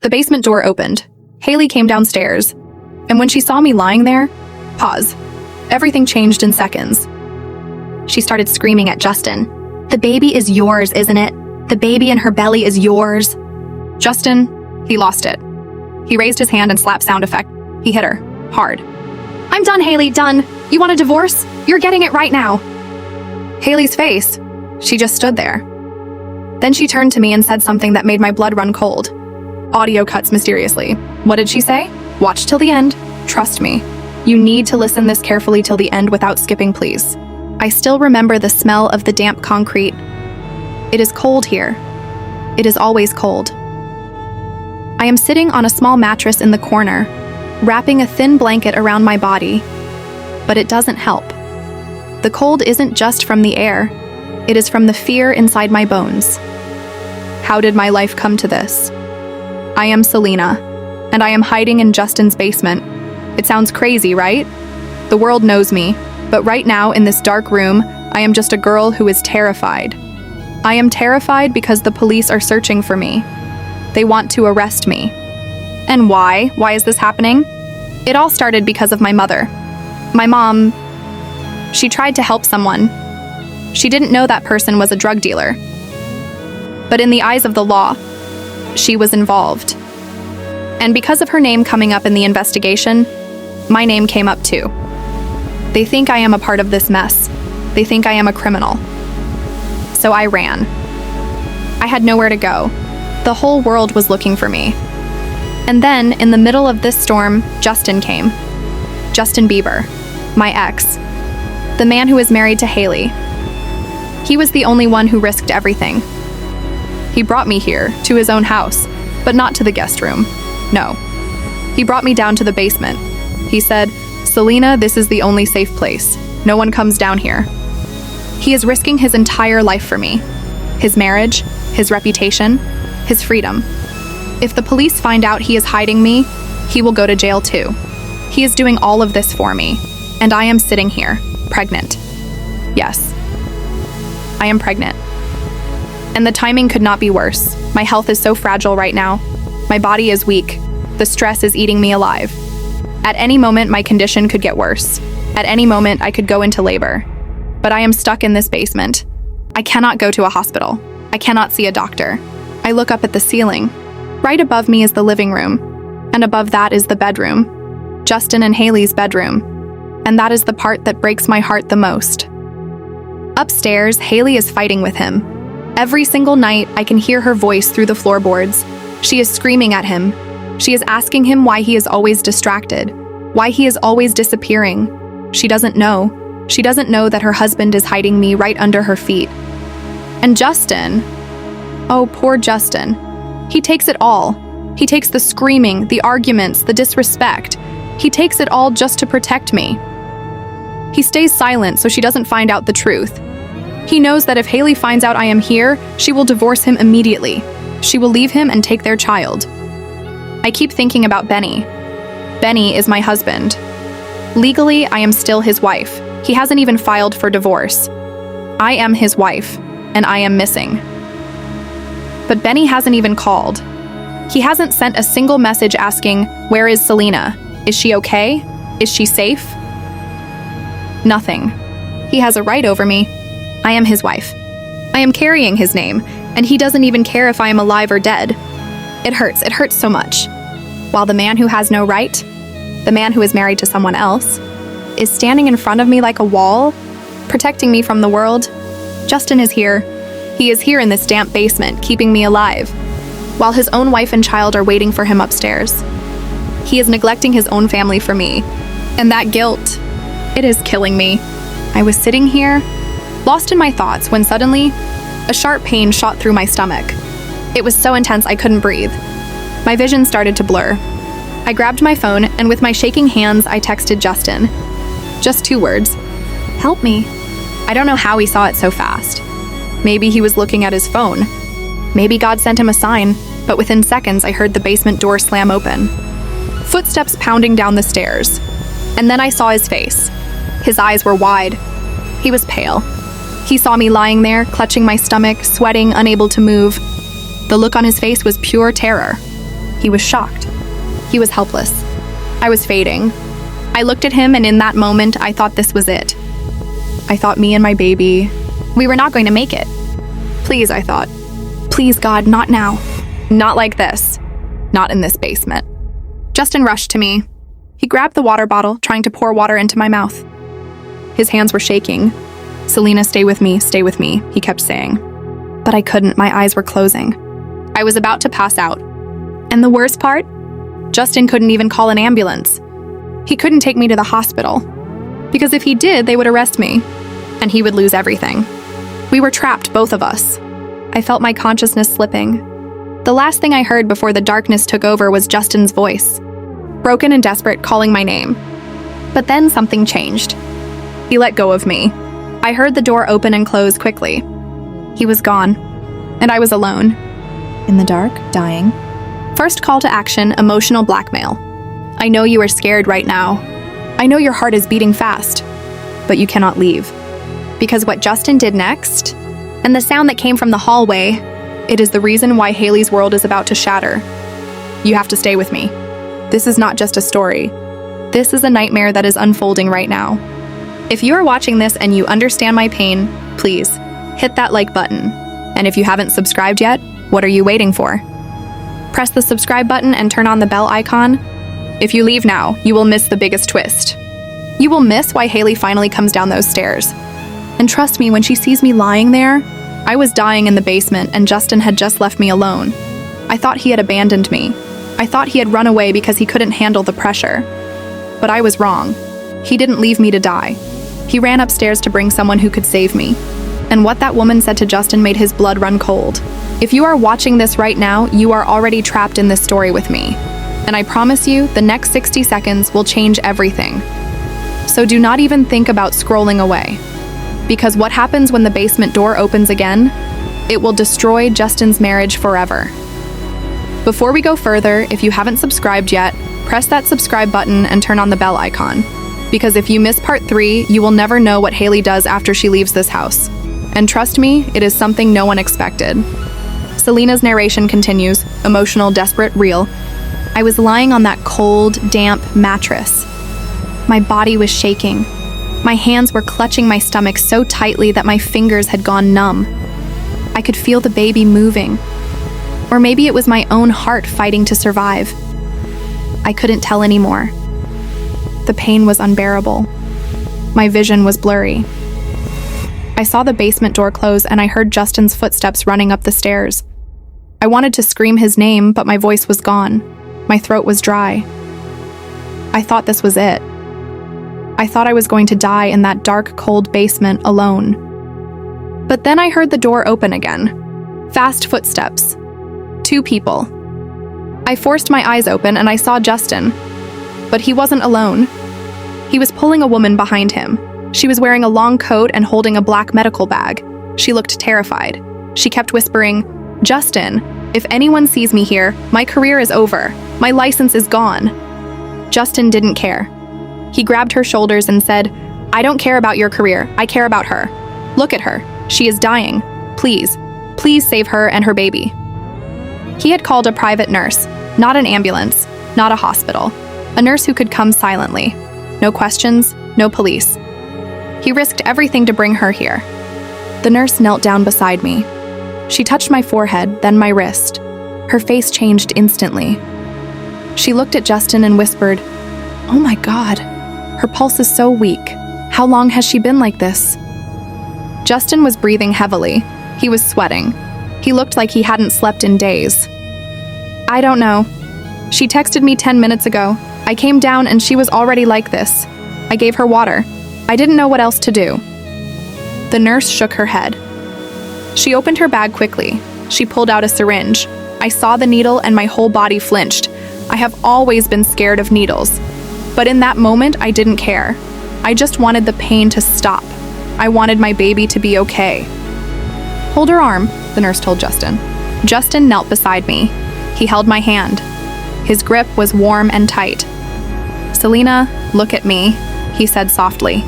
The basement door opened. Hailey came downstairs, and when she saw me lying there, pause. Everything changed in seconds. She started screaming at Justin. "The baby is yours, isn't it? The baby in her belly is yours." Justin, he lost it. He raised his hand and slapped sound effect. He hit her, hard. "I'm done, Hailey, done. You want a divorce? You're getting it right now." Hailey's face, she just stood there. Then she turned to me and said something that made my blood run cold. Audio cuts mysteriously. What did she say? "Watch till the end. Trust me. You need to listen this carefully till the end without skipping, please." I still remember the smell of the damp concrete. It is cold here. It is always cold. I am sitting on a small mattress in the corner, wrapping a thin blanket around my body, but it doesn't help. The cold isn't just from the air, it is from the fear inside my bones. How did my life come to this? I am Selena, and I am hiding in Justin's basement. It sounds crazy, right? The world knows me, but right now in this dark room, I am just a girl who is terrified. I am terrified because the police are searching for me. They want to arrest me. And why? Why is this happening? It all started because of my mother. My mom, she tried to help someone. She didn't know that person was a drug dealer. But in the eyes of the law, she was involved. And because of her name coming up in the investigation, my name came up too. They think I am a part of this mess. They think I am a criminal. So I ran. I had nowhere to go. The whole world was looking for me. And then, in the middle of this storm, Justin came. Justin Bieber, my ex. The man who is married to Hailey. He was the only one who risked everything. He brought me here, to his own house, but not to the guest room. No. He brought me down to the basement. He said, "Selena, this is the only safe place. No one comes down here." He is risking his entire life for me. His marriage, his reputation, his freedom. If the police find out he is hiding me, he will go to jail too. He is doing all of this for me, and I am sitting here, pregnant. Yes, I am pregnant. And the timing could not be worse. My health is so fragile right now. My body is weak. The stress is eating me alive. At any moment, my condition could get worse. At any moment, I could go into labor. But I am stuck in this basement. I cannot go to a hospital. I cannot see a doctor. I look up at the ceiling. Right above me is the living room, and above that is the bedroom. Justin and Hailey's bedroom. And that is the part that breaks my heart the most. Upstairs, Hailey is fighting with him. Every single night, I can hear her voice through the floorboards. She is screaming at him. She is asking him why he is always distracted, why he is always disappearing. She doesn't know. She doesn't know that her husband is hiding me right under her feet. And Justin, oh, poor Justin. He takes it all. He takes the screaming, the arguments, the disrespect. He takes it all just to protect me. He stays silent so she doesn't find out the truth. He knows that if Hailey finds out I am here, she will divorce him immediately. She will leave him and take their child. I keep thinking about Benny. Benny is my husband. Legally, I am still his wife. He hasn't even filed for divorce. I am his wife, and I am missing. But Benny hasn't even called. He hasn't sent a single message asking, "Where is Selena? Is she okay? Is she safe?" Nothing. He has a right over me. I am his wife. I am carrying his name, and he doesn't even care if I am alive or dead. It hurts so much. While the man who has no right, the man who is married to someone else, is standing in front of me like a wall, protecting me from the world. Justin is here. He is here in this damp basement, keeping me alive, while his own wife and child are waiting for him upstairs. He is neglecting his own family for me, and that guilt, it is killing me. I was sitting here, lost in my thoughts, when suddenly, a sharp pain shot through my stomach. It was so intense I couldn't breathe. My vision started to blur. I grabbed my phone, and with my shaking hands, I texted Justin. Just 2 words. "Help me." I don't know how he saw it so fast. Maybe he was looking at his phone. Maybe God sent him a sign, but within seconds I heard the basement door slam open. Footsteps pounding down the stairs. And then I saw his face. His eyes were wide. He was pale. He saw me lying there, clutching my stomach, sweating, unable to move. The look on his face was pure terror. He was shocked. He was helpless. I was fading. I looked at him, and in that moment, I thought this was it. I thought me and my baby, we were not going to make it. Please, I thought. Please, God, not now. Not like this. Not in this basement. Justin rushed to me. He grabbed the water bottle, trying to pour water into my mouth. His hands were shaking. Selena, stay with me, he kept saying. But I couldn't, my eyes were closing. I was about to pass out. And the worst part? Justin couldn't even call an ambulance. He couldn't take me to the hospital. Because if he did, they would arrest me. And he would lose everything. We were trapped, both of us. I felt my consciousness slipping. The last thing I heard before the darkness took over was Justin's voice, broken and desperate, calling my name. But then something changed. He let go of me. I heard the door open and close quickly. He was gone, and I was alone. In the dark, dying. First call to action, emotional blackmail. I know you are scared right now. I know your heart is beating fast, but you cannot leave. Because what Justin did next, and the sound that came from the hallway, it is the reason why Hailey's world is about to shatter. You have to stay with me. This is not just a story. This is a nightmare that is unfolding right now. If you are watching this and you understand my pain, please hit that like button. And if you haven't subscribed yet, what are you waiting for? Press the subscribe button and turn on the bell icon. If you leave now, you will miss the biggest twist. You will miss why Hailey finally comes down those stairs. And trust me, when she sees me lying there, I was dying in the basement and Justin had just left me alone. I thought he had abandoned me. I thought he had run away because he couldn't handle the pressure. But I was wrong. He didn't leave me to die. He ran upstairs to bring someone who could save me. And what that woman said to Justin made his blood run cold. If you are watching this right now, you are already trapped in this story with me. And I promise you, the next 60 seconds will change everything. So do not even think about scrolling away. Because what happens when the basement door opens again? It will destroy Justin's marriage forever. Before we go further, if you haven't subscribed yet, press that subscribe button and turn on the bell icon. Because if you miss part 3, you will never know what Hailey does after she leaves this house. And trust me, it is something no one expected. Selena's narration continues, emotional, desperate, real. I was lying on that cold, damp mattress. My body was shaking. My hands were clutching my stomach so tightly that my fingers had gone numb. I could feel the baby moving. Or maybe it was my own heart fighting to survive. I couldn't tell anymore. The pain was unbearable. My vision was blurry. I saw the basement door close and I heard Justin's footsteps running up the stairs. I wanted to scream his name, but my voice was gone. My throat was dry. I thought this was it. I thought I was going to die in that dark, cold basement alone. But then I heard the door open again. Fast footsteps. 2 people. I forced my eyes open and I saw Justin. But he wasn't alone. He was pulling a woman behind him. She was wearing a long coat and holding a black medical bag. She looked terrified. She kept whispering, "Justin, if anyone sees me here, my career is over. My license is gone." Justin didn't care. He grabbed her shoulders and said, "I don't care about your career. I care about her. Look at her. She is dying. Please, please save her and her baby." He had called a private nurse, not an ambulance, not a hospital. A nurse who could come silently. No questions, no police. He risked everything to bring her here. The nurse knelt down beside me. She touched my forehead, then my wrist. Her face changed instantly. She looked at Justin and whispered, "Oh my God, her pulse is so weak. How long has she been like this?" Justin was breathing heavily. He was sweating. He looked like he hadn't slept in days. "I don't know. She texted me 10 minutes ago. I came down and she was already like this. I gave her water. I didn't know what else to do." The nurse shook her head. She opened her bag quickly. She pulled out a syringe. I saw the needle and my whole body flinched. I have always been scared of needles. But in that moment, I didn't care. I just wanted the pain to stop. I wanted my baby to be okay. "Hold her arm," the nurse told Justin. Justin knelt beside me. He held my hand. His grip was warm and tight. "Selena, look at me," he said softly.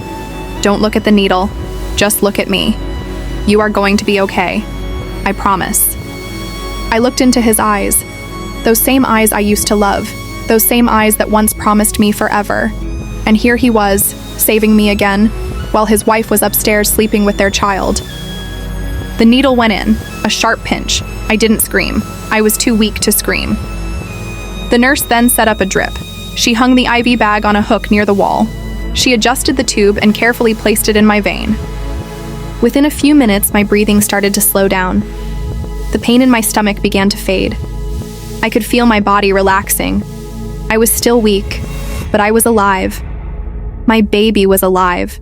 "Don't look at the needle. Just look at me. You are going to be okay. I promise." I looked into his eyes. Those same eyes I used to love. Those same eyes that once promised me forever. And here he was, saving me again, while his wife was upstairs sleeping with their child. The needle went in, a sharp pinch. I didn't scream. I was too weak to scream. The nurse then set up a drip. She hung the IV bag on a hook near the wall. She adjusted the tube and carefully placed it in my vein. Within a few minutes, my breathing started to slow down. The pain in my stomach began to fade. I could feel my body relaxing. I was still weak, but I was alive. My baby was alive.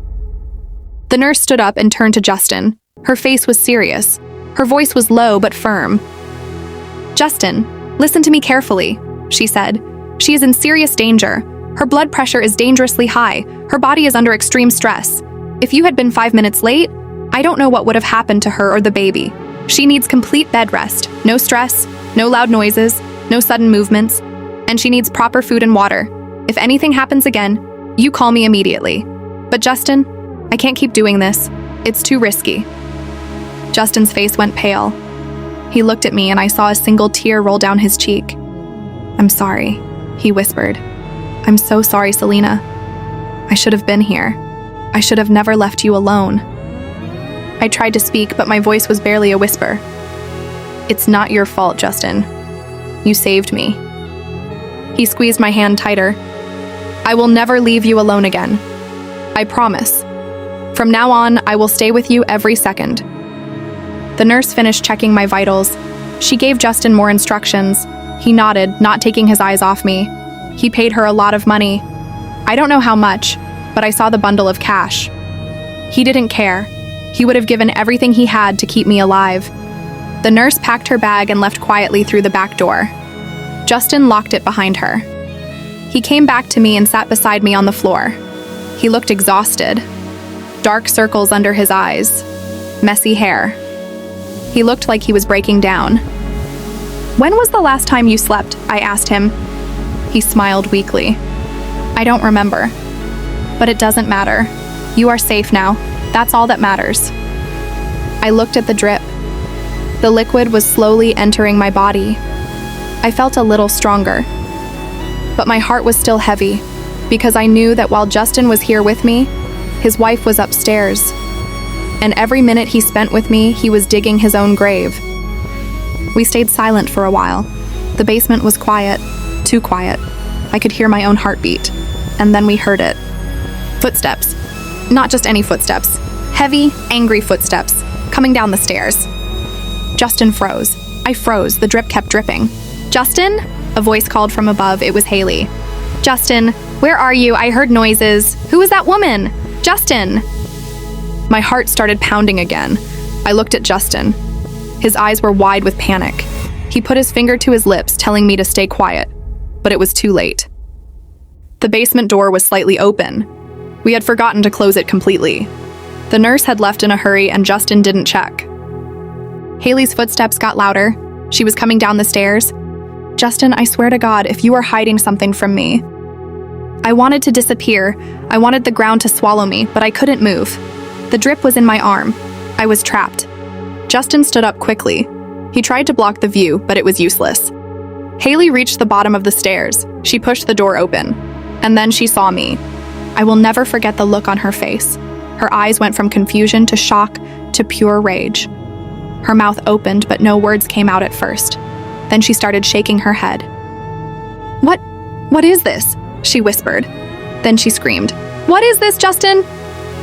The nurse stood up and turned to Justin. Her face was serious. Her voice was low but firm. "Justin, listen to me carefully," she said. "She is in serious danger. Her blood pressure is dangerously high. Her body is under extreme stress. If you had been 5 minutes late, I don't know what would have happened to her or the baby. She needs complete bed rest, no stress, no loud noises, no sudden movements, and she needs proper food and water. If anything happens again, you call me immediately. But Justin, I can't keep doing this. It's too risky." Justin's face went pale. He looked at me and I saw a single tear roll down his cheek. "I'm sorry," he whispered. "I'm so sorry, Selena. I should have been here. I should have never left you alone." I tried to speak, but my voice was barely a whisper. "It's not your fault, Justin. You saved me." He squeezed my hand tighter. "I will never leave you alone again. I promise. From now on, I will stay with you every second." The nurse finished checking my vitals. She gave Justin more instructions. He nodded, not taking his eyes off me. He paid her a lot of money. I don't know how much, but I saw the bundle of cash. He didn't care. He would have given everything he had to keep me alive. The nurse packed her bag and left quietly through the back door. Justin locked it behind her. He came back to me and sat beside me on the floor. He looked exhausted. Dark circles under his eyes. Messy hair. He looked like he was breaking down. "When was the last time you slept?" I asked him. He smiled weakly. "I don't remember. But it doesn't matter. You are safe now. That's all that matters." I looked at the drip. The liquid was slowly entering my body. I felt a little stronger. But my heart was still heavy, because I knew that while Justin was here with me, his wife was upstairs. And every minute he spent with me, he was digging his own grave. We stayed silent for a while. The basement was quiet, too quiet. I could hear my own heartbeat. And then we heard it. Footsteps. Not just any footsteps. Heavy, angry footsteps, coming down the stairs. Justin froze. I froze. The drip kept dripping. "Justin?" A voice called from above. It was Hailey. "Justin, where are you? I heard noises. Who is that woman? Justin!" My heart started pounding again. I looked at Justin. His eyes were wide with panic. He put his finger to his lips, telling me to stay quiet. But it was too late. The basement door was slightly open. We had forgotten to close it completely. The nurse had left in a hurry and Justin didn't check. Hailey's footsteps got louder. She was coming down the stairs. "Justin, I swear to God, if you are hiding something from me." I wanted to disappear. I wanted the ground to swallow me, but I couldn't move. The drip was in my arm. I was trapped. Justin stood up quickly. He tried to block the view, but it was useless. Hailey reached the bottom of the stairs. She pushed the door open. And then she saw me. I will never forget the look on her face. Her eyes went from confusion to shock to pure rage. Her mouth opened, but no words came out at first. Then she started shaking her head. What is this?" she whispered. Then she screamed, "What is this, Justin?"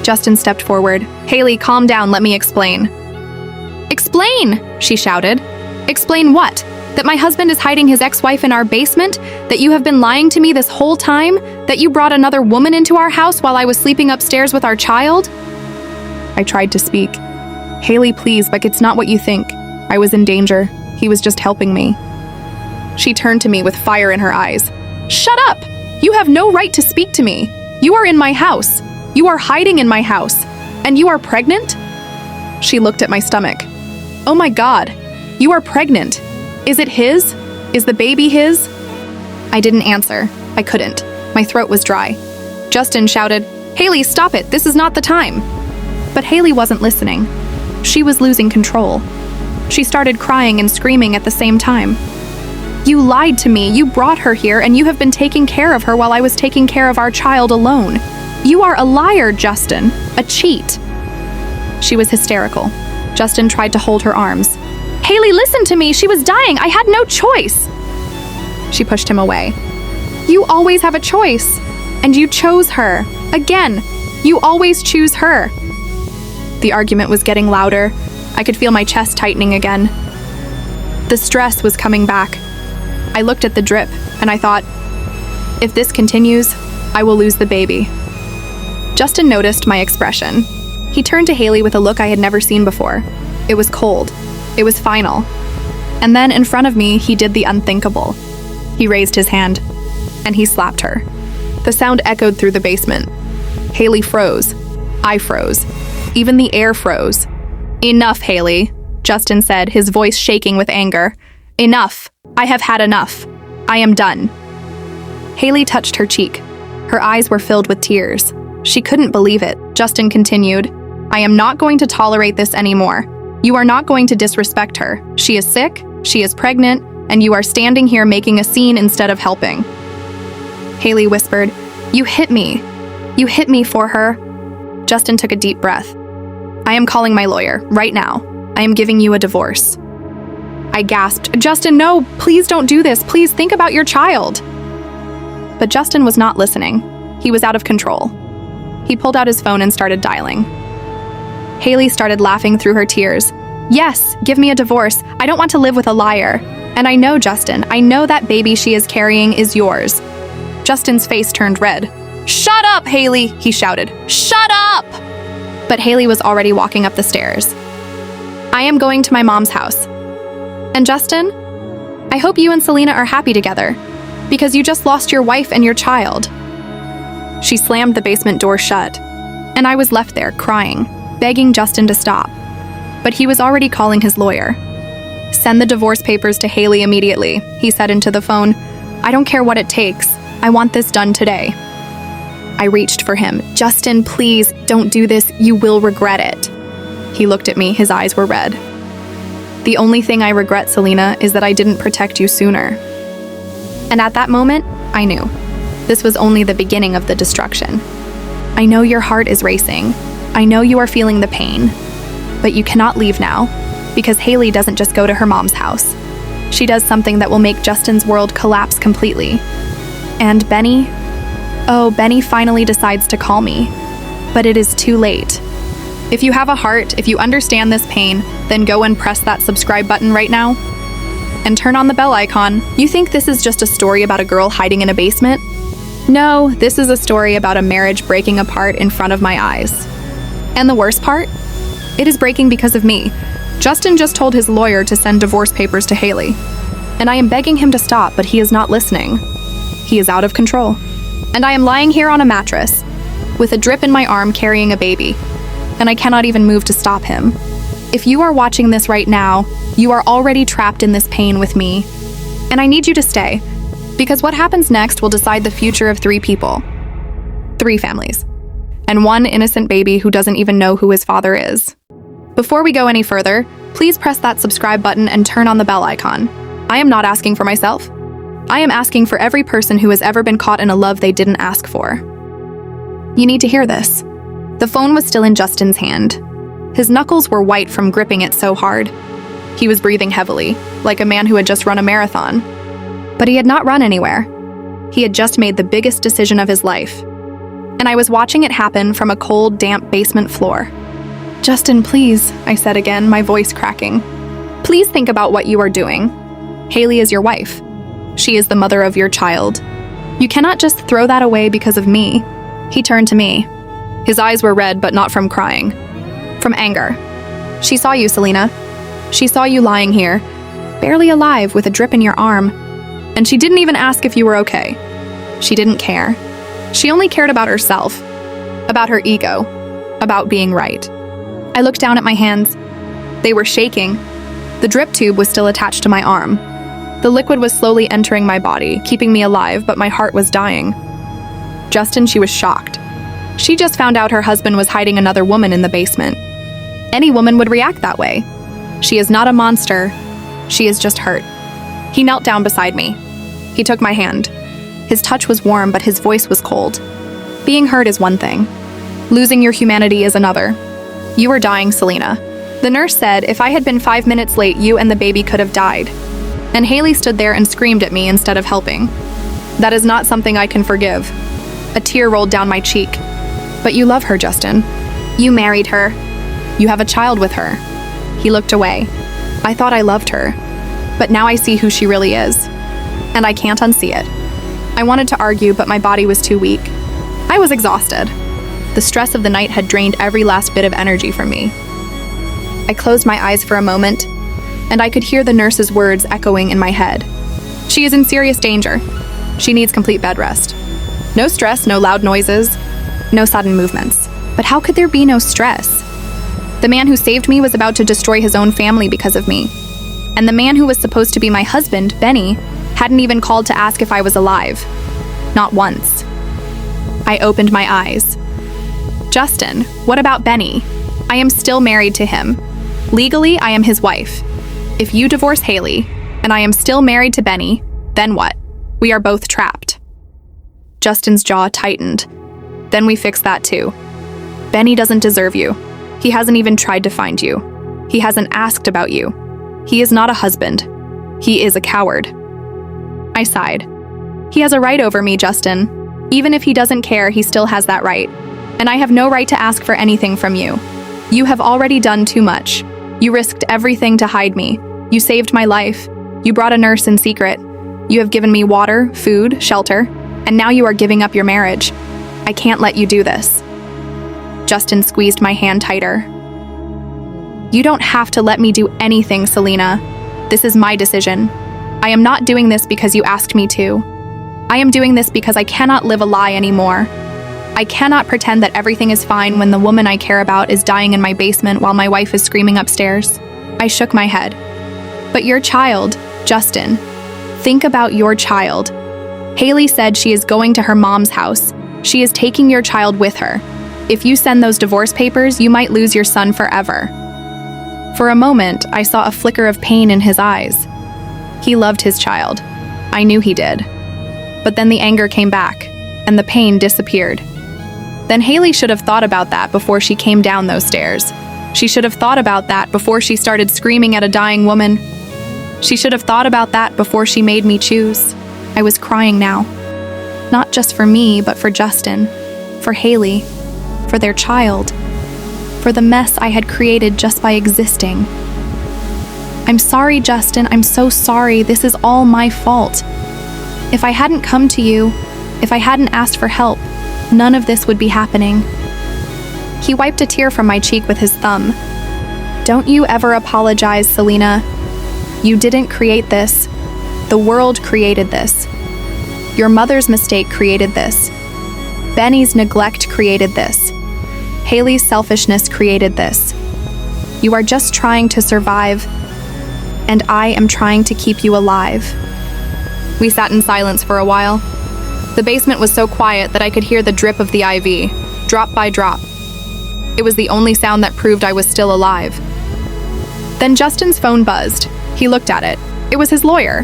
Justin stepped forward. "Hailey, calm down, let me explain." "Explain!" she shouted. "Explain what? That my husband is hiding his ex-wife in our basement? That you have been lying to me this whole time? That you brought another woman into our house while I was sleeping upstairs with our child?" I tried to speak. "Hailey, please, but it's not what you think. I was in danger. He was just helping me." She turned to me with fire in her eyes. "Shut up! You have no right to speak to me. You are in my house. You are hiding in my house. And you are pregnant?" She looked at my stomach. "Oh my God, you are pregnant. Is it his? Is the baby his?" I didn't answer. I couldn't. My throat was dry. Justin shouted, "Hailey, stop it. This is not the time." But Hailey wasn't listening. She was losing control. She started crying and screaming at the same time. You lied to me. You brought her here, and you have been taking care of her while I was taking care of our child alone. You are a liar, Justin. A cheat. She was hysterical. Justin tried to hold her arms. Hailey, listen to me. She was dying. I had no choice. She pushed him away. You always have a choice. And you chose her. Again, you always choose her. The argument was getting louder. I could feel my chest tightening again. The stress was coming back. I looked at the drip, and I thought, if this continues, I will lose the baby. Justin noticed my expression. He turned to Hailey with a look I had never seen before. It was cold. It was final. And then in front of me, he did the unthinkable. He raised his hand, and he slapped her. The sound echoed through the basement. Hailey froze. I froze. Even the air froze. Enough, Hailey, Justin said, his voice shaking with anger. Enough. I have had enough. I am done. Hailey touched her cheek. Her eyes were filled with tears. She couldn't believe it. Justin continued, I am not going to tolerate this anymore. You are not going to disrespect her. She is sick, she is pregnant, and you are standing here making a scene instead of helping. Hailey whispered, You hit me. You hit me for her. Justin took a deep breath. I am calling my lawyer, right now. I am giving you a divorce. I gasped, Justin, no, please don't do this. Please think about your child. But Justin was not listening. He was out of control. He pulled out his phone and started dialing. Hailey started laughing through her tears. Yes, give me a divorce. I don't want to live with a liar. And I know, Justin, I know that baby she is carrying is yours. Justin's face turned red. Shut up, Hailey, he shouted. Shut up! But Hailey was already walking up the stairs. I am going to my mom's house. And Justin, I hope you and Selena are happy together, because you just lost your wife and your child. She slammed the basement door shut, and I was left there crying, begging Justin to stop. But he was already calling his lawyer. Send the divorce papers to Hailey immediately, he said into the phone. I don't care what it takes. I want this done today. I reached for him. Justin, please, don't do this. You will regret it. He looked at me. His eyes were red. The only thing I regret, Selena, is that I didn't protect you sooner. And at that moment, I knew. This was only the beginning of the destruction. I know your heart is racing. I know you are feeling the pain. But you cannot leave now, because Hailey doesn't just go to her mom's house. She does something that will make Justin's world collapse completely. And Benny? Oh, Benny finally decides to call me. But it is too late. If you have a heart, if you understand this pain, then go and press that subscribe button right now. And turn on the bell icon. You think this is just a story about a girl hiding in a basement? No, this is a story about a marriage breaking apart in front of my eyes. And the worst part? It is breaking because of me. Justin just told his lawyer to send divorce papers to Hailey. And I am begging him to stop, but he is not listening. He is out of control. And I am lying here on a mattress, with a drip in my arm carrying a baby. And I cannot even move to stop him. If you are watching this right now, you are already trapped in this pain with me. And I need you to stay, because what happens next will decide the future of 3 people. 3 families. And 1 innocent baby who doesn't even know who his father is. Before we go any further, please press that subscribe button and turn on the bell icon. I am not asking for myself. I am asking for every person who has ever been caught in a love they didn't ask for. You need to hear this. The phone was still in Justin's hand. His knuckles were white from gripping it so hard. He was breathing heavily, like a man who had just run a marathon. But he had not run anywhere. He had just made the biggest decision of his life. And I was watching it happen from a cold, damp basement floor. Justin, please, I said again, my voice cracking. Please think about what you are doing. Hailey is your wife. She is the mother of your child. You cannot just throw that away because of me. He turned to me. His eyes were red, but not from crying. From anger. She saw you, Selena. She saw you lying here, barely alive with a drip in your arm. And she didn't even ask if you were okay. She didn't care. She only cared about herself, about her ego, about being right. I looked down at my hands. They were shaking. The drip tube was still attached to my arm. The liquid was slowly entering my body, keeping me alive, but my heart was dying. Justin, she was shocked. She just found out her husband was hiding another woman in the basement. Any woman would react that way. She is not a monster. She is just hurt. He knelt down beside me. He took my hand. His touch was warm, but his voice was cold. Being hurt is one thing. Losing your humanity is another. You are dying, Selena. The nurse said if I had been 5 minutes late, you and the baby could have died. And Hailey stood there and screamed at me instead of helping. That is not something I can forgive. A tear rolled down my cheek. But you love her, Justin. You married her. You have a child with her. He looked away. I thought I loved her. But now I see who she really is. And I can't unsee it. I wanted to argue, but my body was too weak. I was exhausted. The stress of the night had drained every last bit of energy from me. I closed my eyes for a moment, and I could hear the nurse's words echoing in my head. She is in serious danger. She needs complete bed rest. No stress, no loud noises, no sudden movements. But how could there be no stress? The man who saved me was about to destroy his own family because of me. And the man who was supposed to be my husband, Benny, hadn't even called to ask if I was alive. Not once. I opened my eyes. Justin, what about Benny? I am still married to him. Legally, I am his wife. If you divorce Hailey, and I am still married to Benny, then what? We are both trapped. Justin's jaw tightened. Then we fix that too. Benny doesn't deserve you. He hasn't even tried to find you. He hasn't asked about you. He is not a husband. He is a coward. I sighed. He has a right over me, Justin. Even if he doesn't care, he still has that right. And I have no right to ask for anything from you. You have already done too much. You risked everything to hide me. You saved my life. You brought a nurse in secret. You have given me water, food, shelter, and now you are giving up your marriage. I can't let you do this. Justin squeezed my hand tighter. You don't have to let me do anything, Selena. This is my decision. I am not doing this because you asked me to. I am doing this because I cannot live a lie anymore. I cannot pretend that everything is fine when the woman I care about is dying in my basement while my wife is screaming upstairs. I shook my head. But your child, Justin. Think about your child. Hailey said she is going to her mom's house. She is taking your child with her. If you send those divorce papers, you might lose your son forever. For a moment, I saw a flicker of pain in his eyes. He loved his child. I knew he did. But then the anger came back, and the pain disappeared. Then Hailey should have thought about that before she came down those stairs. She should have thought about that before she started screaming at a dying woman. She should have thought about that before she made me choose. I was crying now. Not just for me, but for Justin, for Hailey, for their child, for the mess I had created just by existing. I'm sorry, Justin. I'm so sorry. This is all my fault. If I hadn't come to you, if I hadn't asked for help, none of this would be happening. He wiped a tear from my cheek with his thumb. Don't you ever apologize, Selena. You didn't create this. The world created this. Your mother's mistake created this. Benny's neglect created this. Hailey's selfishness created this. You are just trying to survive, and I am trying to keep you alive. We sat in silence for a while. The basement was so quiet that I could hear the drip of the IV, drop by drop. It was the only sound that proved I was still alive. Then Justin's phone buzzed. He looked at it. It was his lawyer.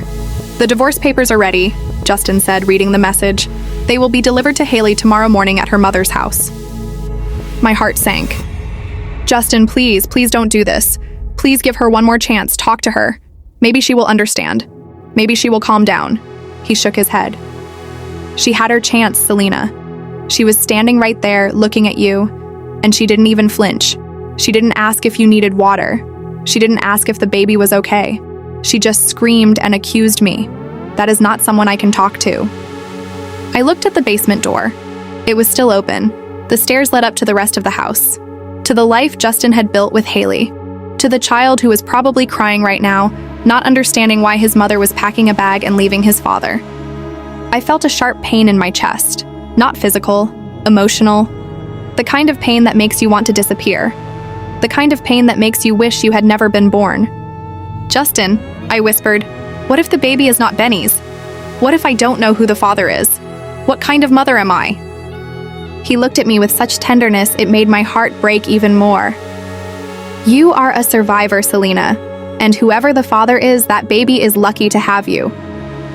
The divorce papers are ready, Justin said, reading the message. They will be delivered to Hailey tomorrow morning at her mother's house. My heart sank. Justin, please don't do this. Please give her one more chance. Talk to her. Maybe she will understand. Maybe she will calm down. He shook his head. She had her chance, Selena. She was standing right there, looking at you, and she didn't even flinch. She didn't ask if you needed water. She didn't ask if the baby was okay. She just screamed and accused me. That is not someone I can talk to. I looked at the basement door. It was still open. The stairs led up to the rest of the house. To the life Justin had built with Hailey. To the child who was probably crying right now, not understanding why his mother was packing a bag and leaving his father. I felt a sharp pain in my chest. Not physical, emotional. The kind of pain that makes you want to disappear. The kind of pain that makes you wish you had never been born. Justin, I whispered, what if the baby is not Benny's? What if I don't know who the father is? What kind of mother am I? He looked at me with such tenderness it made my heart break even more. You are a survivor, Selena. And whoever the father is, that baby is lucky to have you.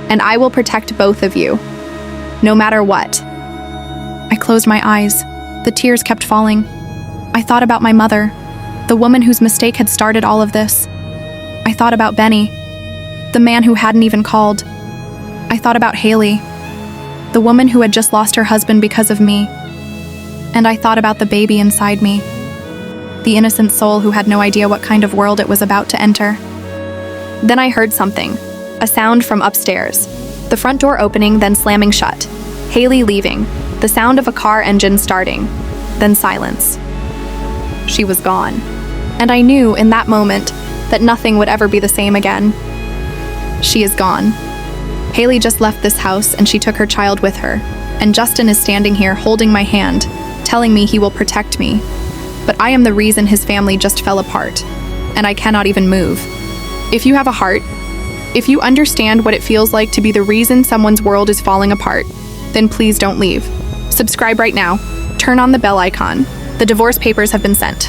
And I will protect both of you, no matter what. I closed my eyes. The tears kept falling. I thought about my mother, the woman whose mistake had started all of this. I thought about Benny, the man who hadn't even called. I thought about Hailey, the woman who had just lost her husband because of me. And I thought about the baby inside me, the innocent soul who had no idea what kind of world it was about to enter. Then I heard something, a sound from upstairs. The front door opening, then slamming shut. Hailey leaving, the sound of a car engine starting, then silence. She was gone. And I knew in that moment that nothing would ever be the same again. She is gone. Hailey just left this house and she took her child with her. And Justin is standing here holding my hand, telling me he will protect me. But I am the reason his family just fell apart, and I cannot even move. If you have a heart, if you understand what it feels like to be the reason someone's world is falling apart, then please don't leave. Subscribe right now. Turn on the bell icon. The divorce papers have been sent.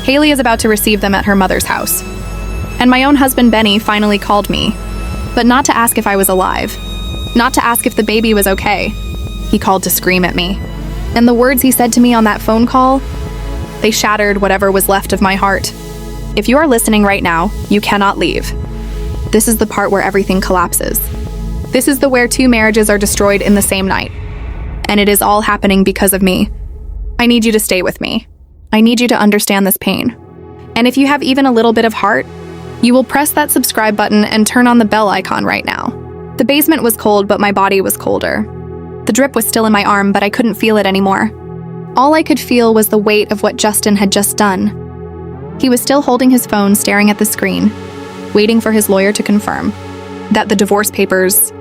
Hailey is about to receive them at her mother's house. And my own husband Benny finally called me, but not to ask if I was alive, not to ask if the baby was okay. He called to scream at me. And the words he said to me on that phone call, they shattered whatever was left of my heart. If you are listening right now, you cannot leave. This is the part where everything collapses. This is the where two marriages are destroyed in the same night. And it is all happening because of me. I need you to stay with me. I need you to understand this pain. And if you have even a little bit of heart, you will press that subscribe button and turn on the bell icon right now. The basement was cold, but my body was colder. The drip was still in my arm, but I couldn't feel it anymore. All I could feel was the weight of what Justin had just done. He was still holding his phone, staring at the screen, waiting for his lawyer to confirm that the divorce papers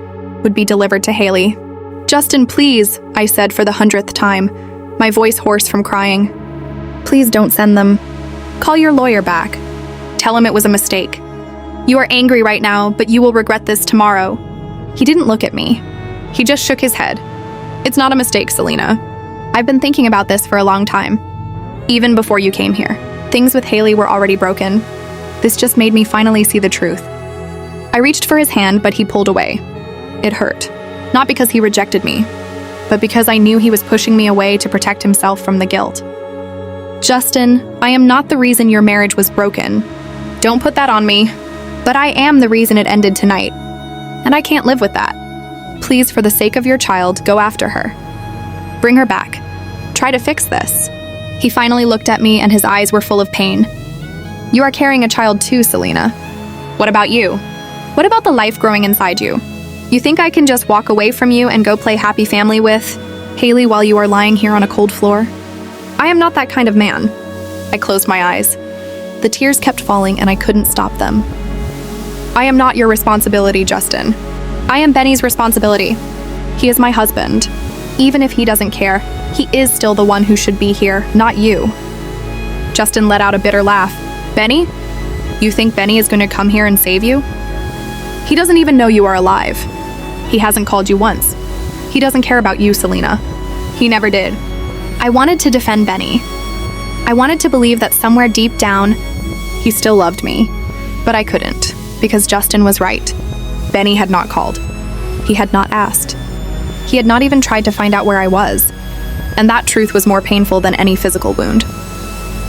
would be delivered to Hailey. "Justin, please," I said for the 100th time, my voice hoarse from crying. "Please don't send them. Call your lawyer back. Tell him it was a mistake. You are angry right now, but you will regret this tomorrow." He didn't look at me. He just shook his head. "It's not a mistake, Selena. I've been thinking about this for a long time. Even before you came here. Things with Hailey were already broken. This just made me finally see the truth." I reached for his hand, but he pulled away. It hurt. Not because he rejected me, but because I knew he was pushing me away to protect himself from the guilt. "Justin, I am not the reason your marriage was broken. Don't put that on me. But I am the reason it ended tonight. And I can't live with that. Please, for the sake of your child, go after her. Bring her back. Try to fix this." He finally looked at me and his eyes were full of pain. "You are carrying a child too, Selena. What about you? What about the life growing inside you? You think I can just walk away from you and go play happy family with Hailey while you are lying here on a cold floor? I am not that kind of man." I closed my eyes. The tears kept falling and I couldn't stop them. "I am not your responsibility, Justin. I am Benny's responsibility. He is my husband. Even if he doesn't care, he is still the one who should be here, not you." Justin let out a bitter laugh. "Benny? You think Benny is going to come here and save you? He doesn't even know you are alive. He hasn't called you once. He doesn't care about you, Selena. He never did." I wanted to defend Benny. I wanted to believe that somewhere deep down, he still loved me. But I couldn't, because Justin was right. Benny had not called. He had not asked. He had not even tried to find out where I was. And that truth was more painful than any physical wound.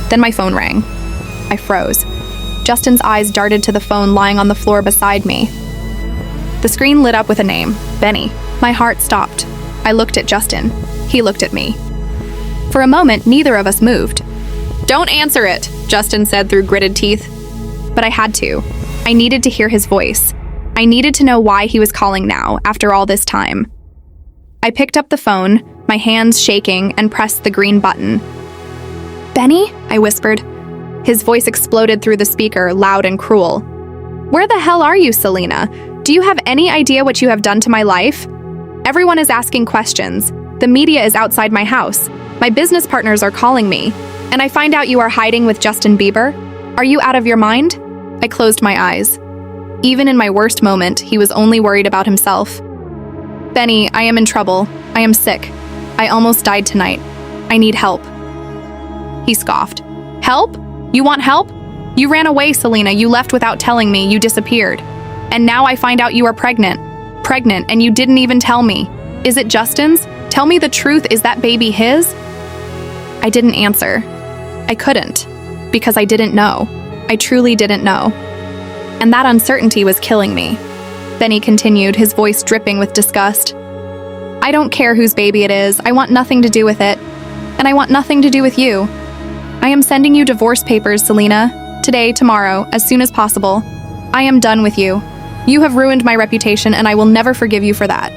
Then my phone rang. I froze. Justin's eyes darted to the phone lying on the floor beside me. The screen lit up with a name, Benny. My heart stopped. I looked at Justin. He looked at me. For a moment, neither of us moved. "Don't answer it," Justin said through gritted teeth. But I had to. I needed to hear his voice. I needed to know why he was calling now, after all this time. I picked up the phone, my hands shaking, and pressed the green button. "Benny?" I whispered. His voice exploded through the speaker, loud and cruel. "Where the hell are you, Selena? Do you have any idea what you have done to my life? Everyone is asking questions. The media is outside my house. My business partners are calling me. And I find out you are hiding with Justin Bieber? Are you out of your mind?" I closed my eyes. Even in my worst moment, he was only worried about himself. "Benny, I am in trouble. I am sick. I almost died tonight. I need help." He scoffed. "Help? You want help? You ran away, Selena. You left without telling me. You disappeared. And now I find out you are pregnant. Pregnant, and you didn't even tell me. Is it Justin's? Tell me the truth. Is that baby his? I didn't answer. I couldn't, because I didn't know. I truly didn't know. And that uncertainty was killing me. Benny continued, his voice dripping with disgust. I don't care whose baby it is. I want nothing to do with it. And I want nothing to do with you. I am sending you divorce papers, Selena. Today, tomorrow, as soon as possible. I am done with you. You have ruined my reputation, and I will never forgive you for that.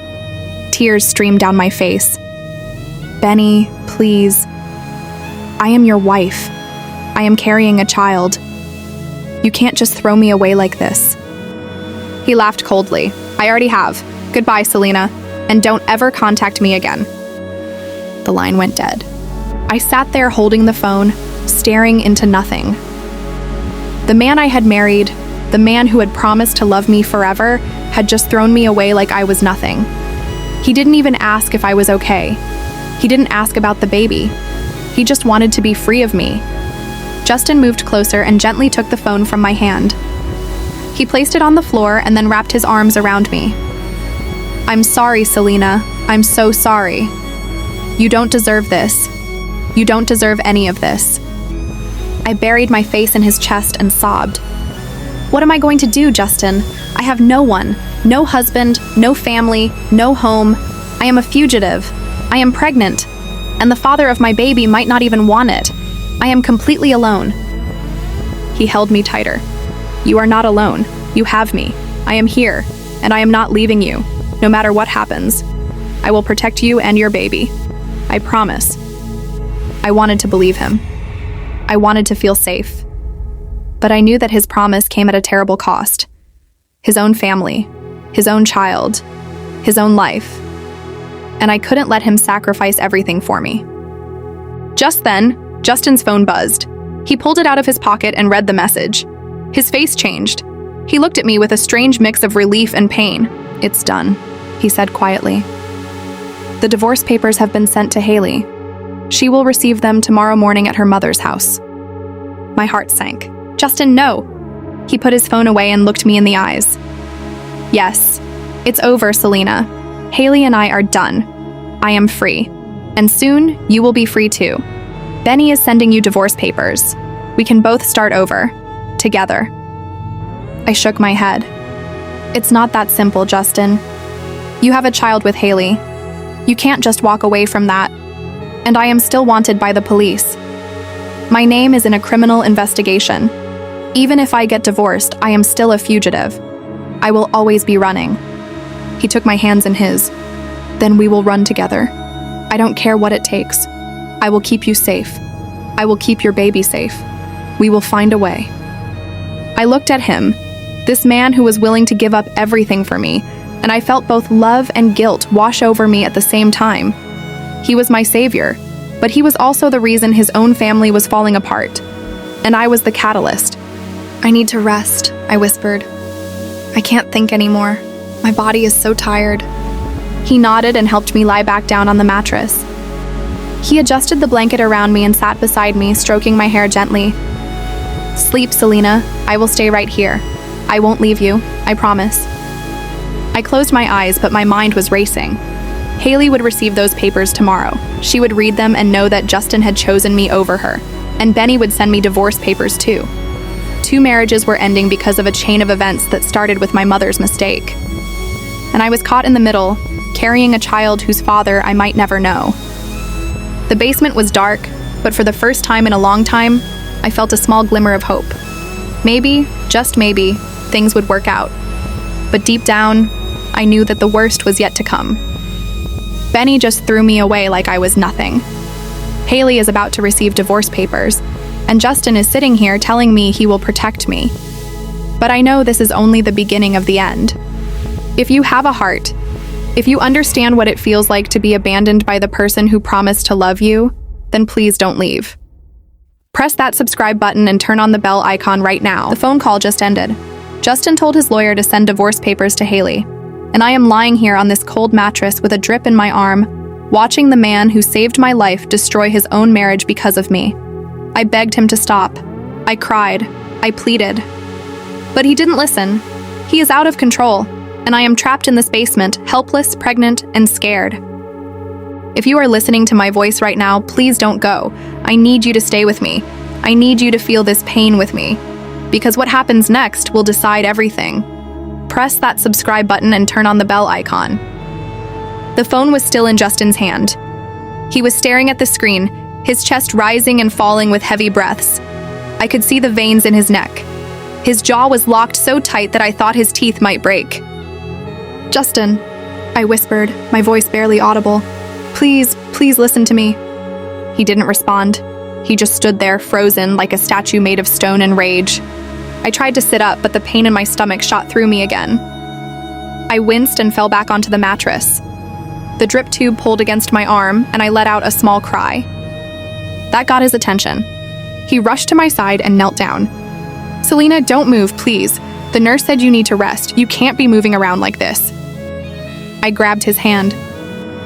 Tears streamed down my face. Benny, please. I am your wife. I am carrying a child. You can't just throw me away like this. He laughed coldly. I already have. Goodbye, Selena. And don't ever contact me again. The line went dead. I sat there holding the phone, staring into nothing. The man I had married, the man who had promised to love me forever, had just thrown me away like I was nothing. He didn't even ask if I was okay. He didn't ask about the baby. He just wanted to be free of me. Justin moved closer and gently took the phone from my hand. He placed it on the floor and then wrapped his arms around me. I'm sorry, Selena. I'm so sorry. You don't deserve this. You don't deserve any of this. I buried my face in his chest and sobbed. What am I going to do, Justin? I have no one, no husband, no family, no home. I am a fugitive. I am pregnant. And the father of my baby might not even want it. I am completely alone. He held me tighter. You are not alone. You have me. I am here, and I am not leaving you, no matter what happens. I will protect you and your baby. I promise. I wanted to believe him. I wanted to feel safe. But I knew that his promise came at a terrible cost. His own family, his own child, his own life. And I couldn't let him sacrifice everything for me. Just then, Justin's phone buzzed. He pulled it out of his pocket and read the message. His face changed. He looked at me with a strange mix of relief and pain. It's done, he said quietly. The divorce papers have been sent to Hailey. She will receive them tomorrow morning at her mother's house. My heart sank. Justin, no! He put his phone away and looked me in the eyes. Yes, it's over, Selena. Hailey and I are done. I am free. And soon, you will be free too. Benny is sending you divorce papers. We can both start over. Together. I shook my head. It's not that simple, Justin. You have a child with Hailey. You can't just walk away from that. And I am still wanted by the police. My name is in a criminal investigation. Even if I get divorced, I am still a fugitive. I will always be running. He took my hands in his. Then we will run together. I don't care what it takes. I will keep you safe. I will keep your baby safe. We will find a way. I looked at him, this man who was willing to give up everything for me, and I felt both love and guilt wash over me at the same time. He was my savior, but he was also the reason his own family was falling apart, and I was the catalyst. I need to rest, I whispered. I can't think anymore. My body is so tired. He nodded and helped me lie back down on the mattress. He adjusted the blanket around me and sat beside me, stroking my hair gently. Sleep, Selena. I will stay right here. I won't leave you, I promise. I closed my eyes, but my mind was racing. Hailey would receive those papers tomorrow. She would read them and know that Justin had chosen me over her. And Benny would send me divorce papers too. 2 marriages were ending because of a chain of events that started with my mother's mistake. And I was caught in the middle, carrying a child whose father I might never know. The basement was dark, but for the first time in a long time, I felt a small glimmer of hope. Maybe, just maybe, things would work out. But deep down, I knew that the worst was yet to come. Benny just threw me away like I was nothing. Hailey is about to receive divorce papers, and Justin is sitting here telling me he will protect me. But I know this is only the beginning of the end. If you have a heart, if you understand what it feels like to be abandoned by the person who promised to love you, then please don't leave. Press that subscribe button and turn on the bell icon right now. The phone call just ended. Justin told his lawyer to send divorce papers to Hailey, and I am lying here on this cold mattress with a drip in my arm, watching the man who saved my life destroy his own marriage because of me. I begged him to stop. I cried. I pleaded. But he didn't listen. He is out of control, and I am trapped in this basement, helpless, pregnant, and scared. If you are listening to my voice right now, please don't go. I need you to stay with me. I need you to feel this pain with me. Because what happens next will decide everything. Press that subscribe button and turn on the bell icon. The phone was still in Justin's hand. He was staring at the screen, his chest rising and falling with heavy breaths. I could see the veins in his neck. His jaw was locked so tight that I thought his teeth might break. "Justin," I whispered, my voice barely audible. Please listen to me." He didn't respond. He just stood there, frozen, like a statue made of stone and rage. I tried to sit up, but the pain in my stomach shot through me again. I winced and fell back onto the mattress. The drip tube pulled against my arm, and I let out a small cry. That got his attention. He rushed to my side and knelt down. "Selena, don't move, please. The nurse said you need to rest. You can't be moving around like this." I grabbed his hand.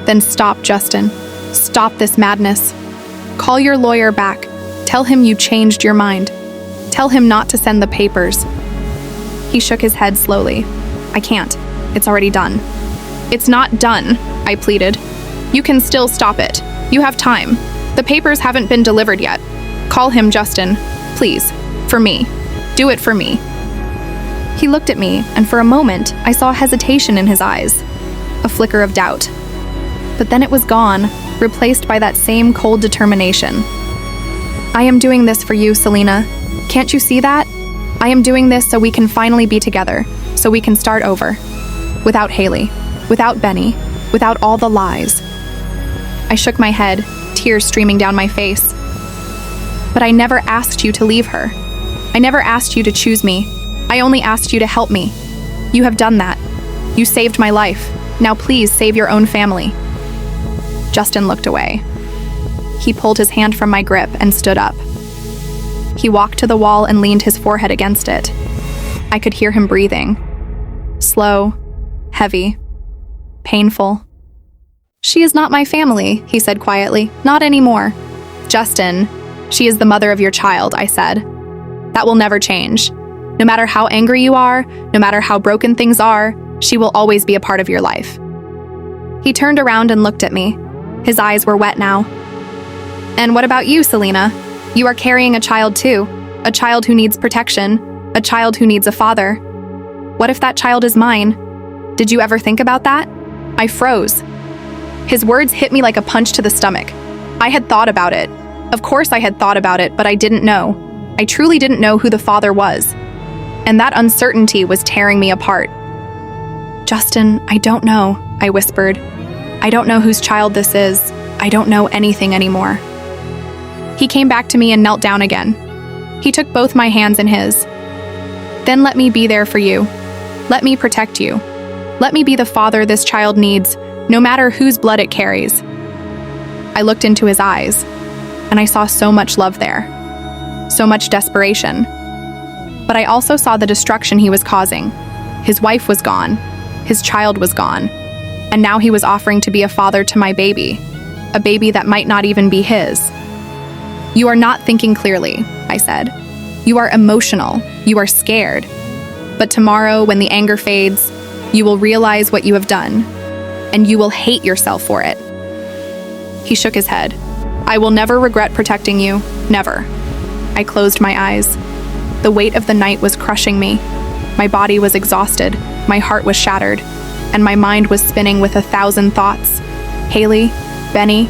"Then stop, Justin. Stop this madness. Call your lawyer back. Tell him you changed your mind. Tell him not to send the papers." He shook his head slowly. "I can't. It's already done." "It's not done," I pleaded. "You can still stop it. You have time. The papers haven't been delivered yet. Call him, Justin. Please. For me. Do it for me." He looked at me, and for a moment, I saw hesitation in his eyes. A flicker of doubt. But then it was gone, replaced by that same cold determination. "I am doing this for you, Selena. Can't you see that? I am doing this so we can finally be together, so we can start over. Without Hailey, without Benny, without all the lies." I shook my head, tears streaming down my face. "But I never asked you to leave her. I never asked you to choose me. I only asked you to help me. You have done that. You saved my life. Now please save your own family." Justin looked away. He pulled his hand from my grip and stood up. He walked to the wall and leaned his forehead against it. I could hear him breathing. Slow, heavy, painful. "She is not my family," he said quietly. "Not anymore." "Justin, she is the mother of your child," I said. "That will never change. No matter how angry you are, no matter how broken things are, she will always be a part of your life." He turned around and looked at me. His eyes were wet now. "And what about you, Selena? You are carrying a child too. A child who needs protection. A child who needs a father. What if that child is mine? Did you ever think about that?" I froze. His words hit me like a punch to the stomach. I had thought about it. Of course I had thought about it, but I didn't know. I truly didn't know who the father was. And that uncertainty was tearing me apart. "Justin, I don't know," I whispered. "I don't know whose child this is. I don't know anything anymore." He came back to me and knelt down again. He took both my hands in his. "Then let me be there for you. Let me protect you. Let me be the father this child needs, no matter whose blood it carries." I looked into his eyes, and I saw so much love there. So much desperation. But I also saw the destruction he was causing. His wife was gone. His child was gone. And now he was offering to be a father to my baby. A baby that might not even be his. "You are not thinking clearly," I said. "You are emotional. You are scared. But tomorrow, when the anger fades, you will realize what you have done. And you will hate yourself for it." He shook his head. "I will never regret protecting you. Never." I closed my eyes. The weight of the night was crushing me. My body was exhausted. My heart was shattered. And my mind was spinning with 1,000 thoughts. Hailey, Benny,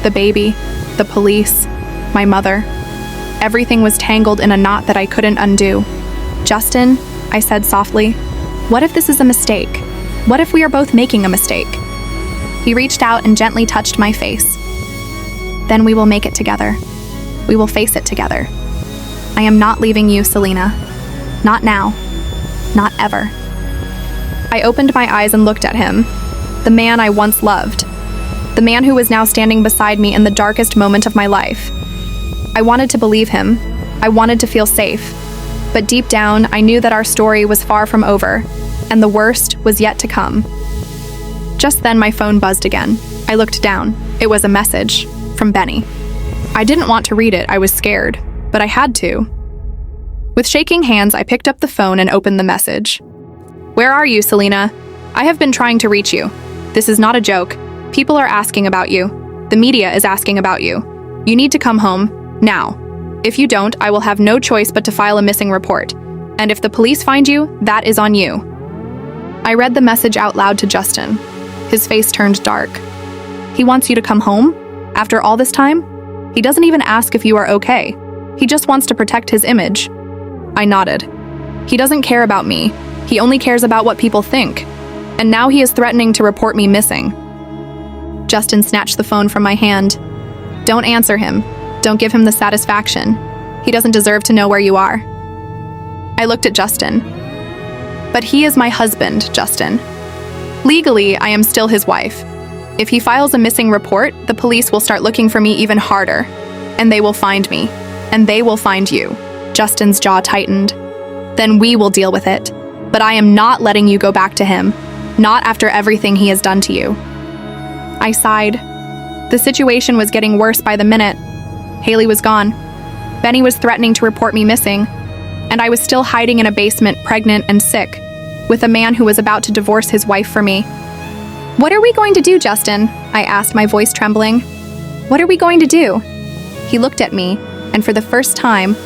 the baby, the police, my mother. Everything was tangled in a knot that I couldn't undo. "Justin," I said softly, "what if this is a mistake? What if we are both making a mistake?" He reached out and gently touched my face. "Then we will make it together. We will face it together. I am not leaving you, Selena. Not now. Not ever." I opened my eyes and looked at him, the man I once loved, the man who was now standing beside me in the darkest moment of my life. I wanted to believe him. I wanted to feel safe. But deep down, I knew that our story was far from over, and the worst was yet to come. Just then, my phone buzzed again. I looked down. It was a message from Benny. I didn't want to read it. I was scared, but I had to. With shaking hands, I picked up the phone and opened the message. "Where are you, Selena? I have been trying to reach you. This is not a joke. People are asking about you. The media is asking about you. You need to come home, now. If you don't, I will have no choice but to file a missing report. And if the police find you, that is on you." I read the message out loud to Justin. His face turned dark. He wants you to come home? After all this time? He doesn't even ask if you are okay. He just wants to protect his image. I nodded. He doesn't care about me. He only cares about what people think. And now he is threatening to report me missing. Justin snatched the phone from my hand. "Don't answer him. Don't give him the satisfaction. He doesn't deserve to know where you are." I looked at Justin. "But he is my husband, Justin. Legally, I am still his wife. If he files a missing report, the police will start looking for me even harder. And they will find me. And they will find you." Justin's jaw tightened. "Then we will deal with it. But I am not letting you go back to him. Not after everything he has done to you." I sighed. The situation was getting worse by the minute. Hailey was gone. Benny was threatening to report me missing. And I was still hiding in a basement, pregnant and sick, with a man who was about to divorce his wife for me. "What are we going to do, Justin?" I asked, my voice trembling. "What are we going to do?" He looked at me, and for the first time,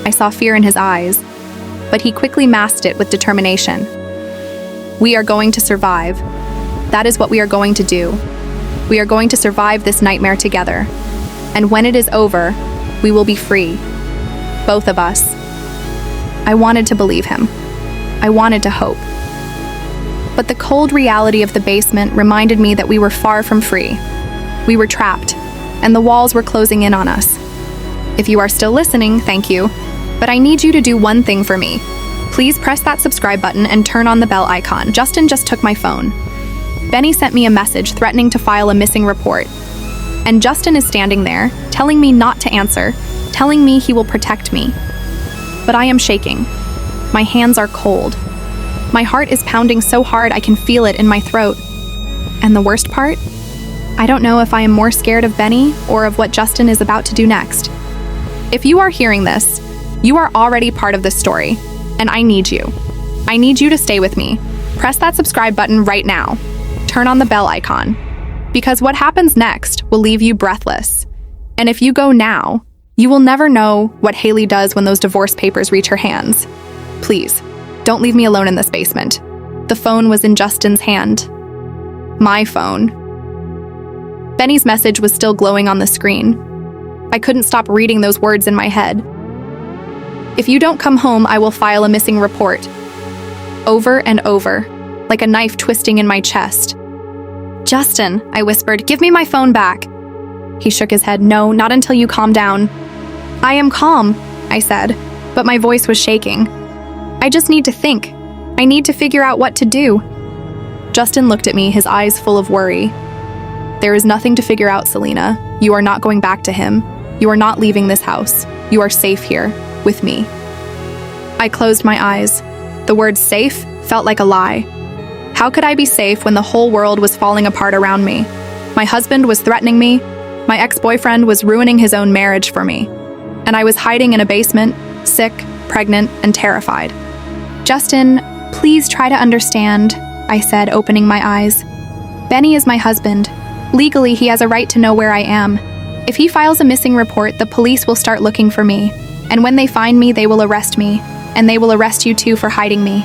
I saw fear in his eyes, but he quickly masked it with determination. "We are going to survive. That is what we are going to do. We are going to survive this nightmare together. And when it is over, we will be free. Both of us." I wanted to believe him. I wanted to hope. But the cold reality of the basement reminded me that we were far from free. We were trapped, and the walls were closing in on us. If you are still listening, thank you. But I need you to do one thing for me. Please press that subscribe button and turn on the bell icon. Justin just took my phone. Benny sent me a message threatening to file a missing report. And Justin is standing there, telling me not to answer, telling me he will protect me. But I am shaking. My hands are cold. My heart is pounding so hard I can feel it in my throat. And the worst part? I don't know if I am more scared of Benny or of what Justin is about to do next. If you are hearing this, you are already part of this story, and I need you. I need you to stay with me. Press that subscribe button right now. Turn on the bell icon. Because what happens next will leave you breathless. And if you go now, you will never know what Hailey does when those divorce papers reach her hands. Please, don't leave me alone in this basement. The phone was in Justin's hand. My phone. Benny's message was still glowing on the screen. I couldn't stop reading those words in my head. "If you don't come home, I will file a missing report." Over and over, like a knife twisting in my chest. "Justin," I whispered, "give me my phone back." He shook his head. "No, not until you calm down." "I am calm," I said, but my voice was shaking. "I just need to think. I need to figure out what to do." Justin looked at me, his eyes full of worry. "There is nothing to figure out, Selena. You are not going back to him. You are not leaving this house. You are safe here, with me." I closed my eyes. The word safe felt like a lie. How could I be safe when the whole world was falling apart around me? My husband was threatening me. My ex-boyfriend was ruining his own marriage for me. And I was hiding in a basement, sick, pregnant, and terrified. "Justin, please try to understand," I said, opening my eyes. "Benny is my husband. Legally, he has a right to know where I am. If he files a missing report, the police will start looking for me. And when they find me, they will arrest me. And they will arrest you too for hiding me."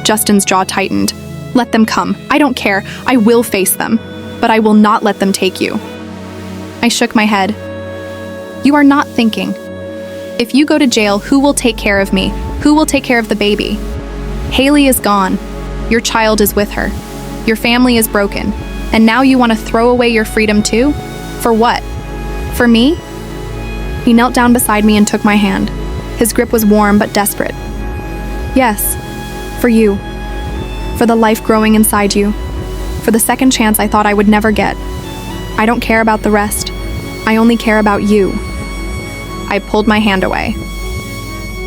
Justin's jaw tightened. "Let them come. I don't care. I will face them. But I will not let them take you." I shook my head. "You are not thinking. If you go to jail, who will take care of me? Who will take care of the baby? Hailey is gone. Your child is with her. Your family is broken. And now you want to throw away your freedom too? For what? For me?" He knelt down beside me and took my hand. His grip was warm but desperate. "Yes, for you. For the life growing inside you. For the second chance I thought I would never get. I don't care about the rest. I only care about you." I pulled my hand away.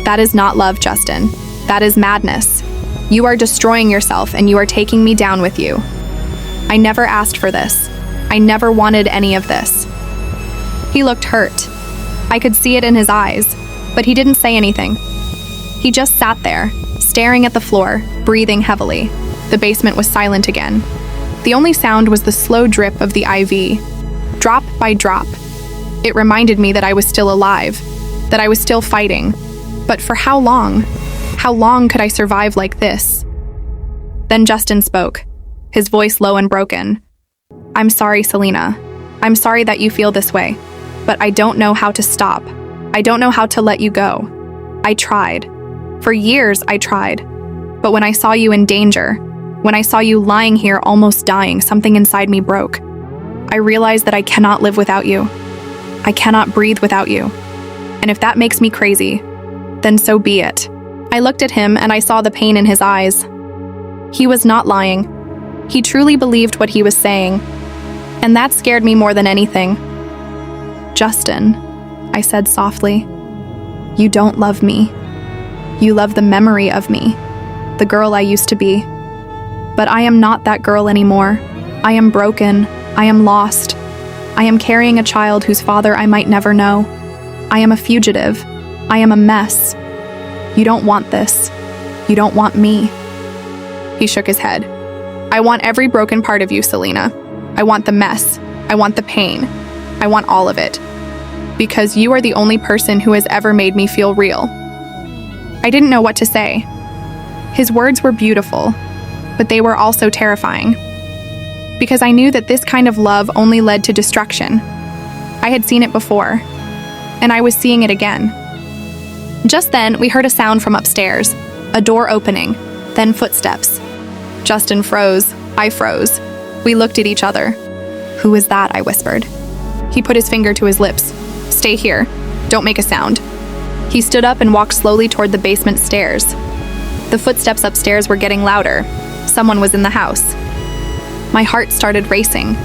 "That is not love, Justin. That is madness. You are destroying yourself and you are taking me down with you. I never asked for this. I never wanted any of this." He looked hurt. I could see it in his eyes, but he didn't say anything. He just sat there, staring at the floor, breathing heavily. The basement was silent again. The only sound was the slow drip of the IV, drop by drop. It reminded me that I was still alive, that I was still fighting. But for how long? How long could I survive like this? Then Justin spoke, his voice low and broken. "I'm sorry, Selena. I'm sorry that you feel this way, but I don't know how to stop. I don't know how to let you go. I tried. For years, I tried. But when I saw you in danger, when I saw you lying here almost dying, something inside me broke. I realized that I cannot live without you. I cannot breathe without you. And if that makes me crazy, then so be it." I looked at him and I saw the pain in his eyes. He was not lying. He truly believed what he was saying. And that scared me more than anything. "Justin," I said softly, "you don't love me. You love the memory of me, the girl I used to be. But I am not that girl anymore. I am broken. I am lost. I am carrying a child whose father I might never know. I am a fugitive. I am a mess. You don't want this. You don't want me." He shook his head. "I want every broken part of you, Selena. I want the mess. I want the pain. I want all of it. Because you are the only person who has ever made me feel real." I didn't know what to say. His words were beautiful, but they were also terrifying. Because I knew that this kind of love only led to destruction. I had seen it before, and I was seeing it again. Just then, we heard a sound from upstairs, a door opening, then footsteps. Justin froze. I froze. We looked at each other. "Who is that?" I whispered. He put his finger to his lips. "Stay here. Don't make a sound." He stood up and walked slowly toward the basement stairs. The footsteps upstairs were getting louder. Someone was in the house. My heart started racing.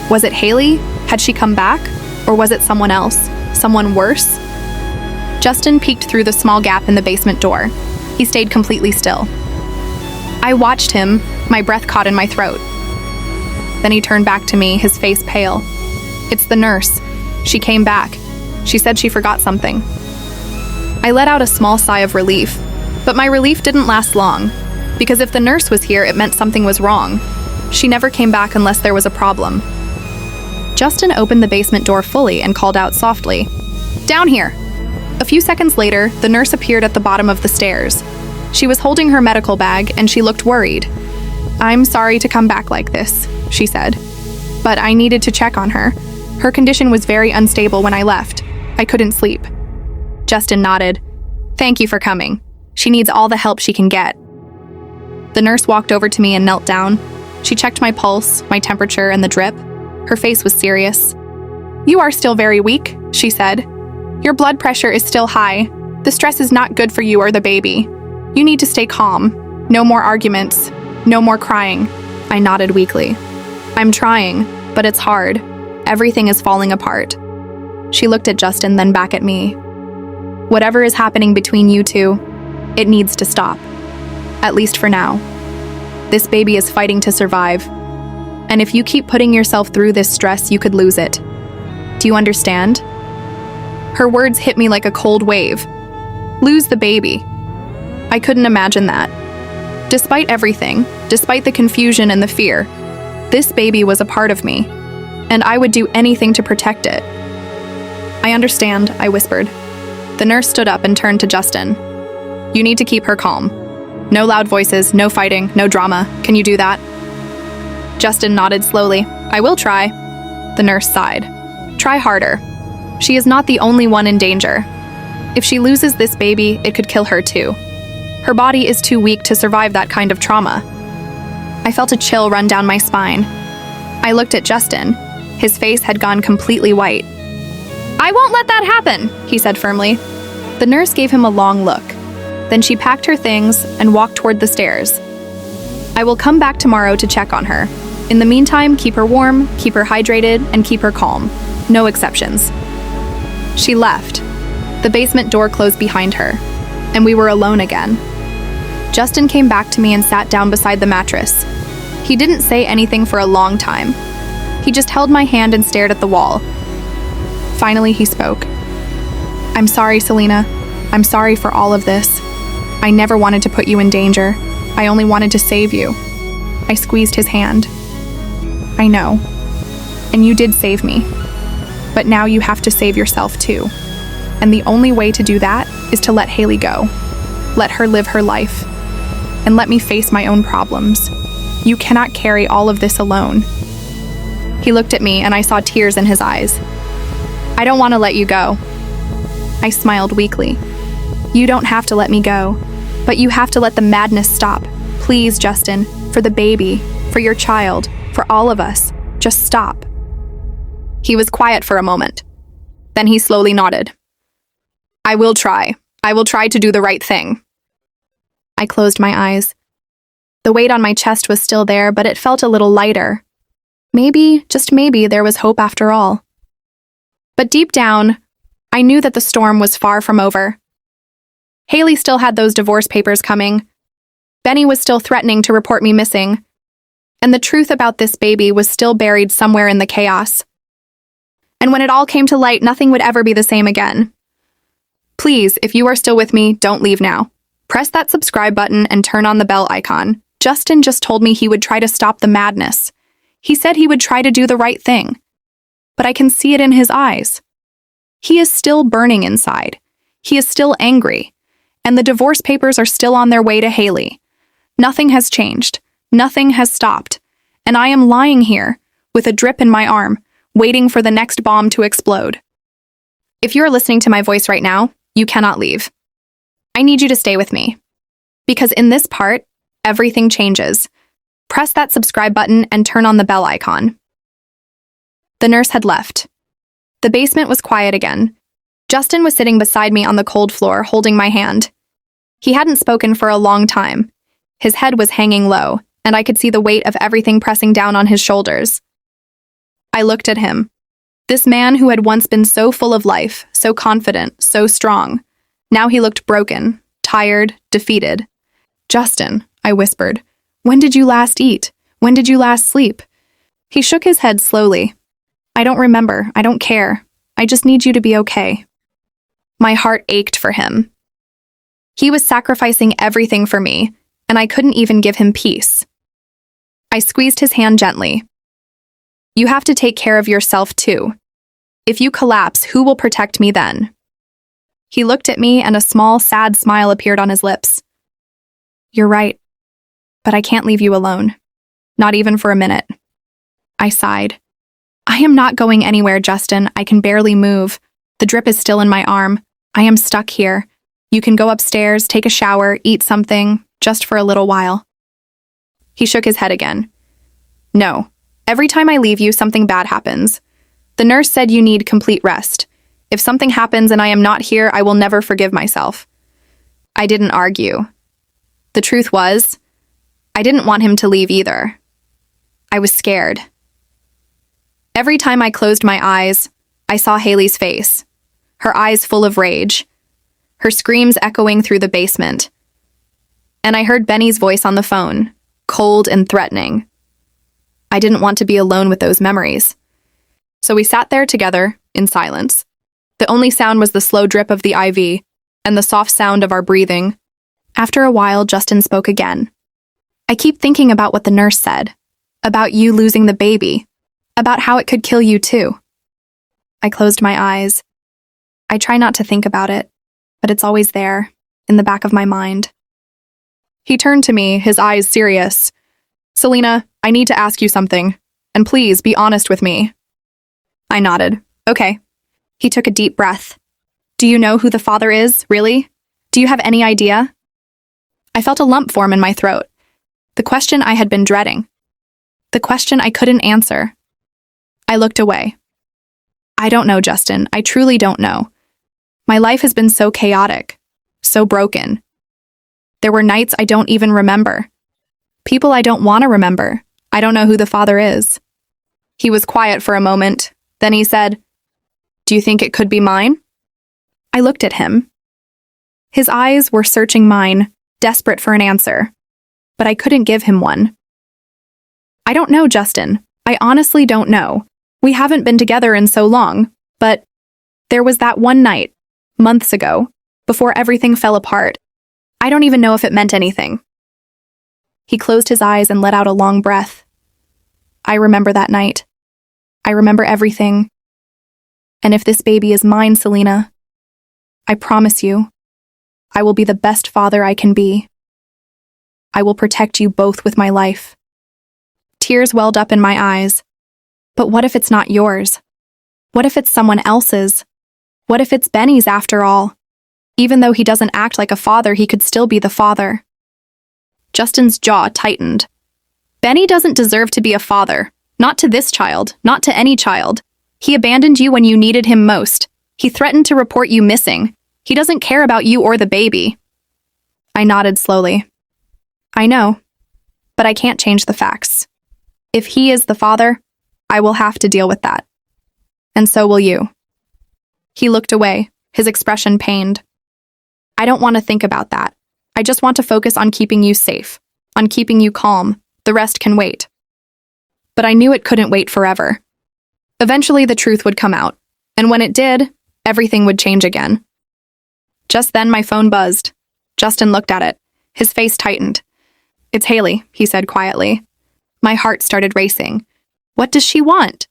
Was it Hailey? Had she come back? Or was it someone else? Someone worse? Justin peeked through the small gap in the basement door. He stayed completely still. I watched him, my breath caught in my throat. Then he turned back to me, his face pale. "It's the nurse. She came back. She said she forgot something." I let out a small sigh of relief, but my relief didn't last long, because if the nurse was here, it meant something was wrong. She never came back unless there was a problem. Justin opened the basement door fully and called out softly, "Down here!" A few seconds later, the nurse appeared at the bottom of the stairs. She was holding her medical bag and she looked worried. "I'm sorry to come back like this," she said, "but I needed to check on her. Her condition was very unstable when I left. I couldn't sleep." Justin nodded. "Thank you for coming. She needs all the help she can get." The nurse walked over to me and knelt down. She checked my pulse, my temperature, and the drip. Her face was serious. "You are still very weak," she said. "Your blood pressure is still high. The stress is not good for you or the baby. You need to stay calm. No more arguments. No more crying." I nodded weakly. "I'm trying, but it's hard. Everything is falling apart." She looked at Justin, then back at me. "Whatever is happening between you two, it needs to stop. At least for now. This baby is fighting to survive. And if you keep putting yourself through this stress, you could lose it. Do you understand?" Her words hit me like a cold wave. Lose the baby. I couldn't imagine that. Despite everything, despite the confusion and the fear, this baby was a part of me, and I would do anything to protect it. "I understand," I whispered. The nurse stood up and turned to Justin. "You need to keep her calm. No loud voices, no fighting, no drama. Can you do that?" Justin nodded slowly. "I will try." The nurse sighed. "Try harder. She is not the only one in danger. If she loses this baby, it could kill her too. Her body is too weak to survive that kind of trauma." I felt a chill run down my spine. I looked at Justin. His face had gone completely white. "I won't let that happen," he said firmly. The nurse gave him a long look. Then she packed her things and walked toward the stairs. "I will come back tomorrow to check on her. In the meantime, keep her warm, keep her hydrated, and keep her calm. No exceptions." She left. The basement door closed behind her, and we were alone again. Justin came back to me and sat down beside the mattress. He didn't say anything for a long time. He just held my hand and stared at the wall. Finally, he spoke. "I'm sorry, Selena. I'm sorry for all of this. I never wanted to put you in danger. I only wanted to save you. I squeezed his hand. I know. And you did save me. But now you have to save yourself too. And the only way to do that is to let Hailey go. Let her live her life. And let me face my own problems. You cannot carry all of this alone. He looked at me and I saw tears in his eyes. I don't want to let you go. I smiled weakly. You don't have to let me go, but you have to let the madness stop. Please, Justin, for the baby, for your child, for all of us, just stop. He was quiet for a moment. Then he slowly nodded. I will try. I will try to do the right thing. I closed my eyes. The weight on my chest was still there, but it felt a little lighter. Maybe, just maybe, there was hope after all. But deep down, I knew that the storm was far from over. Hailey still had those divorce papers coming. Benny was still threatening to report me missing. And the truth about this baby was still buried somewhere in the chaos. And when it all came to light, nothing would ever be the same again. Please, if you are still with me, don't leave now. Press that subscribe button and turn on the bell icon. Justin just told me he would try to stop the madness. He said he would try to do the right thing. But I can see it in his eyes. He is still burning inside. He is still angry. And the divorce papers are still on their way to Hailey. Nothing has changed. Nothing has stopped. And I am lying here, with a drip in my arm, waiting for the next bomb to explode. If you are listening to my voice right now, you cannot leave. I need you to stay with me. Because in this part, everything changes. Press that subscribe button and turn on the bell icon. The nurse had left. The basement was quiet again. Justin was sitting beside me on the cold floor, holding my hand. He hadn't spoken for a long time. His head was hanging low, and I could see the weight of everything pressing down on his shoulders. I looked at him. This man who had once been so full of life, so confident, so strong. Now he looked broken, tired, defeated. Justin, I whispered, when did you last eat? When did you last sleep? He shook his head slowly. I don't remember. I don't care. I just need you to be okay. My heart ached for him. He was sacrificing everything for me, and I couldn't even give him peace. I squeezed his hand gently. You have to take care of yourself too. If you collapse, who will protect me then? He looked at me and a small, sad smile appeared on his lips. You're right, but I can't leave you alone. Not even for a minute. I sighed. I am not going anywhere, Justin. I can barely move. The drip is still in my arm. I am stuck here. You can go upstairs, take a shower, eat something, just for a little while. He shook his head again. No. Every time I leave you, something bad happens. The nurse said you need complete rest. If something happens and I am not here, I will never forgive myself. I didn't argue. The truth was, I didn't want him to leave either. I was scared. Every time I closed my eyes, I saw Hailey's face, her eyes full of rage, her screams echoing through the basement. And I heard Benny's voice on the phone, cold and threatening. I didn't want to be alone with those memories. So we sat there together, in silence. The only sound was the slow drip of the IV, and the soft sound of our breathing. After a while, Justin spoke again. I keep thinking about what the nurse said, about you losing the baby, about how it could kill you too. I closed my eyes. I try not to think about it, but it's always there, in the back of my mind. He turned to me, his eyes serious. Selena, I need to ask you something, and please be honest with me. I nodded. Okay. He took a deep breath. Do you know who the father is, really? Do you have any idea? I felt a lump form in my throat. The question I had been dreading. The question I couldn't answer. I looked away. I don't know, Justin. I truly don't know. My life has been so chaotic, so broken. There were nights I don't even remember. People I don't want to remember. I don't know who the father is. He was quiet for a moment. Then he said, Do you think it could be mine? I looked at him. His eyes were searching mine, desperate for an answer. But I couldn't give him one. I don't know, Justin. I honestly don't know. We haven't been together in so long, but there was that one night, months ago, before everything fell apart. I don't even know if it meant anything. He closed his eyes and let out a long breath. I remember that night. I remember everything. And if this baby is mine, Selena, I promise you, I will be the best father I can be. I will protect you both with my life. Tears welled up in my eyes. But what if it's not yours? What if it's someone else's? What if it's Benny's after all? Even though he doesn't act like a father, he could still be the father. Justin's jaw tightened. Benny doesn't deserve to be a father. Not to this child, not to any child. He abandoned you when you needed him most. He threatened to report you missing. He doesn't care about you or the baby. I nodded slowly. I know, but I can't change the facts. If he is the father, I will have to deal with that. And so will you. He looked away, his expression pained. I don't want to think about that. I just want to focus on keeping you safe, on keeping you calm. The rest can wait. But I knew it couldn't wait forever. Eventually the truth would come out, and when it did, everything would change again. Just then my phone buzzed. Justin looked at it. His face tightened. It's Hailey, he said quietly. My heart started racing. What does she want?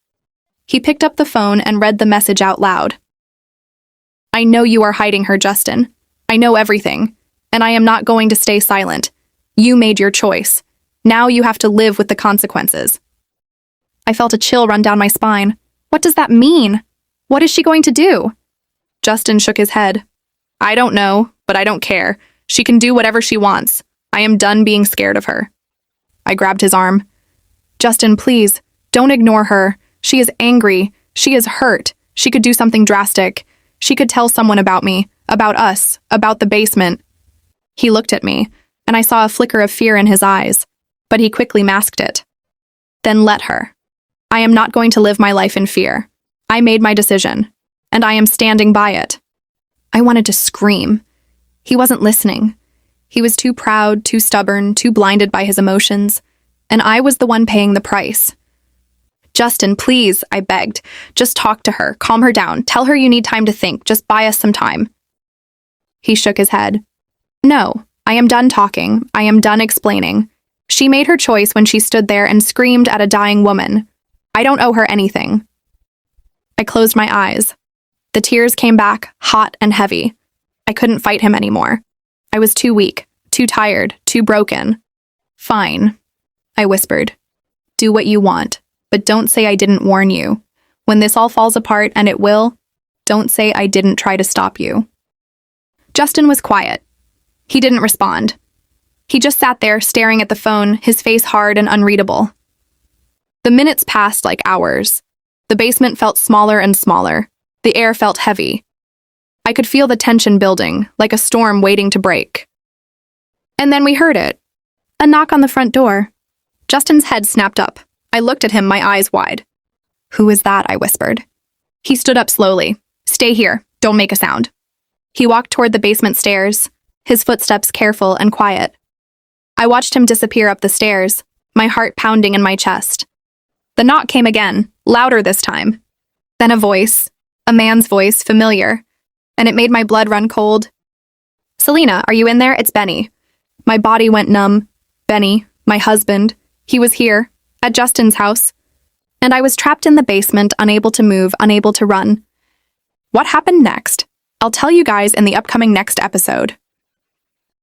He picked up the phone and read the message out loud. I know you are hiding her, Justin. I know everything, and I am not going to stay silent. You made your choice. Now you have to live with the consequences. I felt a chill run down my spine. What does that mean? What is she going to do? Justin shook his head. I don't know, but I don't care. She can do whatever she wants. I am done being scared of her. I grabbed his arm. Justin, please, don't ignore her. She is angry. She is hurt. She could do something drastic. She could tell someone about me, about us, about the basement. He looked at me, and I saw a flicker of fear in his eyes, but he quickly masked it. Then let her. I am not going to live my life in fear. I made my decision, and I am standing by it. I wanted to scream. He wasn't listening. He was too proud, too stubborn, too blinded by his emotions, and I was the one paying the price. Justin, please, I begged. Just talk to her, calm her down, tell her you need time to think, just buy us some time. He shook his head. No, I am done talking. I am done explaining. She made her choice when she stood there and screamed at a dying woman. I don't owe her anything. I closed my eyes. The tears came back, hot and heavy. I couldn't fight him anymore. I was too weak, too tired, too broken. Fine, I whispered. Do what you want, but don't say I didn't warn you. When this all falls apart, and it will, don't say I didn't try to stop you. Justin was quiet. He didn't respond. He just sat there staring at the phone, his face hard and unreadable. The minutes passed like hours. The basement felt smaller and smaller. The air felt heavy. I could feel the tension building, like a storm waiting to break. And then we heard it. A knock on the front door. Justin's head snapped up. I looked at him, my eyes wide. Who is that? I whispered. He stood up slowly. Stay here. Don't make a sound. He walked toward the basement stairs, his footsteps careful and quiet. I watched him disappear up the stairs, my heart pounding in my chest. The knock came again, louder this time. Then a voice, a man's voice, familiar, and it made my blood run cold. Selena, are you in there? It's Benny. My body went numb. Benny, my husband, he was here, at Justin's house, and I was trapped in the basement, unable to move, unable to run. What happened next? I'll tell you guys in the upcoming next episode.